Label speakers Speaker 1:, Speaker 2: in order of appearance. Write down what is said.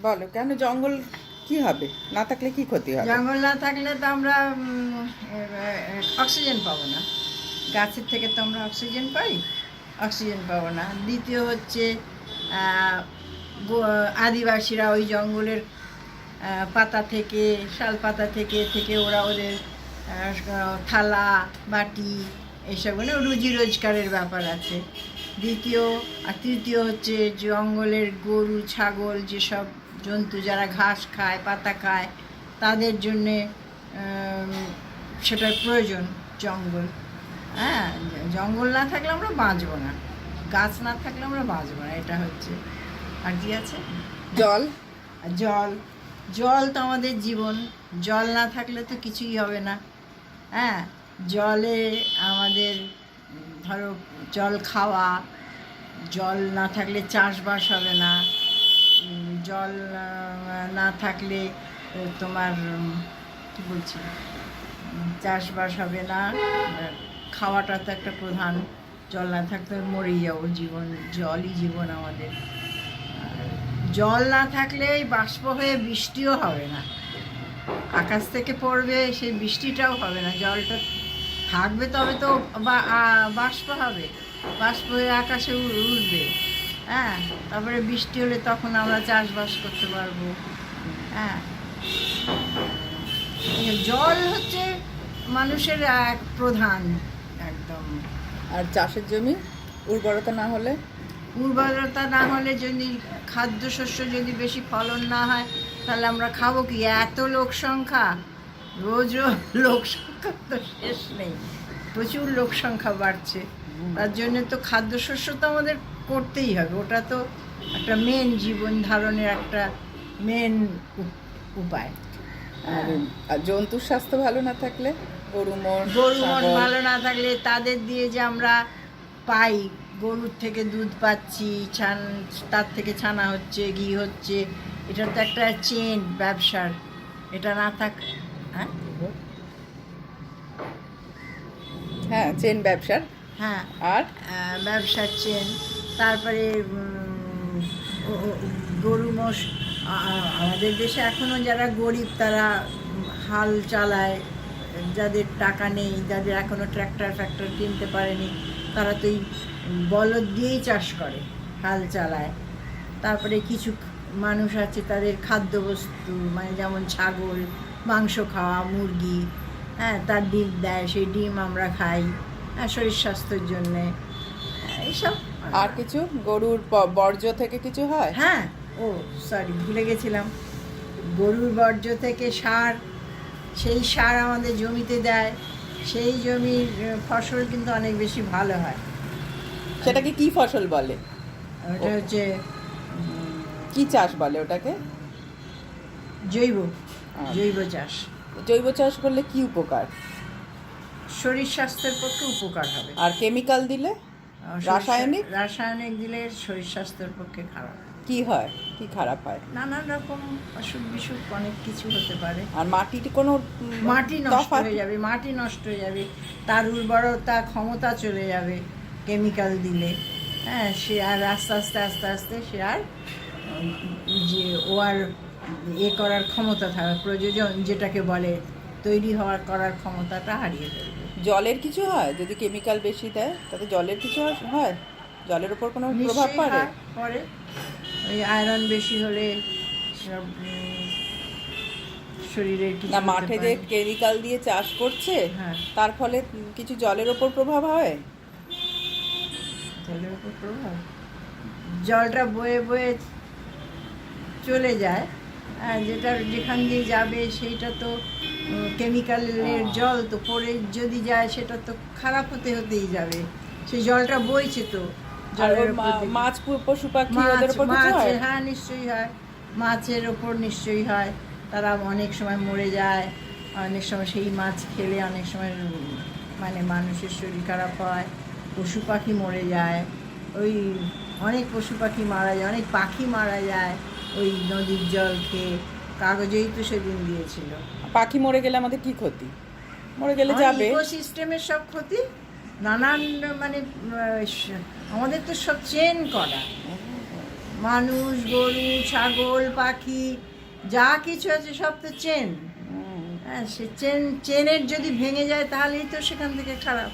Speaker 1: বলো কেন জঙ্গল কি হবে, না থাকলে কি ক্ষতি হবে?
Speaker 2: জঙ্গল না থাকলে তো আমরা অক্সিজেন পাবো না। গাছের থেকে তো আমরা অক্সিজেন পাই, অক্সিজেন পাবো না। দ্বিতীয় হচ্ছে আদিবাসীরা ওই জঙ্গলের পাতা থেকে, শাল পাতা থেকে থেকে ওরা ওদের থালা বাটি এসবগুলো রুজি রোজগারের ব্যাপার আছে। দ্বিতীয় আর তৃতীয় হচ্ছে জঙ্গলের গরু ছাগল যেসব জন্তু যারা ঘাস খায় পাতা খায় তাদের জন্যে সেটার প্রয়োজন জঙ্গল। হ্যাঁ, জঙ্গল না থাকলে আমরা বাঁচবো না, গাছ না থাকলে আমরা বাঁচবো না, এটা হচ্ছে। আর কি আছে?
Speaker 1: জল।
Speaker 2: জল, জল তো আমাদের জীবন। জল না থাকলে তো কিছুই হবে না। হ্যাঁ, জলে আমাদের ধরো জল খাওয়া, জল না থাকলে চাষবাস হবে না। জল না থাকলে তোমার কি বলছি, চাষবাস হবে না। খাওয়াটা তো একটা প্রধান, জল না থাকলে মরেই যাবো। জীবন, জলই জীবন আমাদের। জল না থাকলে বাষ্প হয়ে বৃষ্টিও হবে না, আকাশ থেকে পড়বে সেই বৃষ্টিটাও হবে না। জলটা থাকবে তবে তো বাষ্প হবে, বাষ্প হয়ে আকাশে উঠবে। হ্যাঁ, তারপরে বৃষ্টি হলে তখন আমরা চাষবাস করতে পারবো। হ্যাঁ, জল হচ্ছে মানুষের এক প্রধান একদম।
Speaker 1: আর চাষের জমি উর্বরতা না হলে?
Speaker 2: উর্বরতা না হলে যদি খাদ্যশস্য যদি বেশি ফলন না হয় তাহলে আমরা খাবো কি? এত লোক সংখ্যা, রোজ লোক সংখ্যা তো শেষ নেই, প্রচুর লোক সংখ্যা বাড়ছে। তার জন্য তো খাদ্যশস্য তো আমাদের করতেই হবে, ওটা তো একটা মেন জীবন ধারণের একটা মেন উপায়।
Speaker 1: আর জন্তুর স্বাস্থ্য ভালো না থাকলে? গরু মোট
Speaker 2: ভালো না থাকলে তাদের দিয়ে যে আমরা পাই, গরুর থেকে দুধ পাচ্ছি, তার থেকে ছানা হচ্ছে, ঘি হচ্ছে, এটা তো একটা চেন ব্যবসার। এটা না থাক, হ্যাঁ
Speaker 1: হ্যাঁ চেন ব্যবসার।
Speaker 2: হ্যাঁ,
Speaker 1: আর
Speaker 2: ব্যবসার চেন। তারপরে গরু মোষ, আমাদের দেশে এখনও যারা গরিব তারা হাল চালায়, যাদের টাকা নেই, যাদের এখনও ট্র্যাক্টর ফ্যাক্টর কিনতে পারেনি, তারা তো এই বলদ দিয়েই চাষ করে, হাল চালায়। তারপরে কিছু মানুষ আছে তাদের খাদ্যবস্তু, মানে যেমন ছাগল মাংস খাওয়া, মুরগি, হ্যাঁ, তার ডিম দেয়, সেই ডিম আমরা খাই, হ্যাঁ, শরীর স্বাস্থ্যের জন্যে এইসব।
Speaker 1: আর কিছু গরুর বর্জ্য থেকে কিছু হয়?
Speaker 2: হ্যাঁ, ও সরি, ভুলে গেছিলাম, গরুর বর্জ্য থেকে সার, সেই সার আমাদের জমিতে দেয়, সেই জমির ফসল কিন্তু অনেক বেশি ভালো হয়।
Speaker 1: সেটাকে কি ফসল বলে?
Speaker 2: ওটা হচ্ছে
Speaker 1: কি চাষ বলে ওটাকে?
Speaker 2: জৈব, জৈব চাষ।
Speaker 1: জৈব চাষ করলে কি উপকার?
Speaker 2: শরীর স্বাস্থ্যের পক্ষে উপকার হবে।
Speaker 1: আর কেমিক্যাল দিলে,
Speaker 2: রাসায়নিক দিলে শরীর স্বাস্থ্যের পক্ষে খারাপ।
Speaker 1: কি হয়, কি খারাপ হয়?
Speaker 2: নানান রকম অসুখ বিসুখ অনেক কিছু হতে পারে।
Speaker 1: আর মাটিটি কোনো
Speaker 2: মাটি নষ্ট হয়ে যাবে, মাটি নষ্ট হয়ে যাবে, তার উর্বরতা ক্ষমতা চলে যাবে কেমিক্যাল দিলে। হ্যাঁ, সে আর আস্তে আস্তে আস্তে আস্তে সে আর যে ও আর করার ক্ষমতা থাকে, প্রযোজন যেটাকে বলে, তৈরি করার ক্ষমতাটা হারিয়ে ফেলবে।
Speaker 1: জলের কিছু হয় যদি কেমিক্যাল বেশি দেয়, তাতে জলের কিছু হয়? জলের উপর কোনো প্রভাব
Speaker 2: পড়ে। ওই আয়রন বেশি হলে সব শরীরের কিছু
Speaker 1: না, মাঠে যে কেমিক্যাল দিয়ে চাষ করছে,
Speaker 2: হ্যাঁ,
Speaker 1: তার ফলে কিছু জলের উপর প্রভাব হয়?
Speaker 2: জলের উপর প্রভাব, জলটা বয়ে বয়ে চলে যায়, যেটা যেখান দিয়ে যাবে সেইটা তো কেমিক্যালের জল, তো পরে যদি যায় সেটা তো খারাপ হতেই যাবে। সেই জলটা বইছে তো জলের
Speaker 1: মাছ পশু পাখি ওদের উপর কিছু হয়?
Speaker 2: হ্যাঁ, নিশ্চয়ই হয়, মাছের ওপর নিশ্চয়ই হয়। তারা অনেক সময় মরে যায়, অনেক সময় সেই মাছ খেলে অনেক সময় মানে মানুষের শরীর খারাপ হয়, পশু পাখি মরে যায়, ওই অনেক পশু পাখি মারা যায়, অনেক পাখি মারা যায় ওই নদীর জল খেয়ে। কাগজেই তো সেদিন দিয়েছিল।
Speaker 1: পাখি মরে গেলে আমাদের কি ক্ষতি? মরে গেলে যাবে
Speaker 2: ইকোসিস্টেমের সব ক্ষতি, নানান মানে আমাদের তো সব চেন করা, মানুষ, গরু, ছাগল, পাখি যা কিছু আছে সব তো চেন। হ্যাঁ, সে চেনের যদি ভেঙে যায় তাহলেই তো সেখান থেকে খারাপ।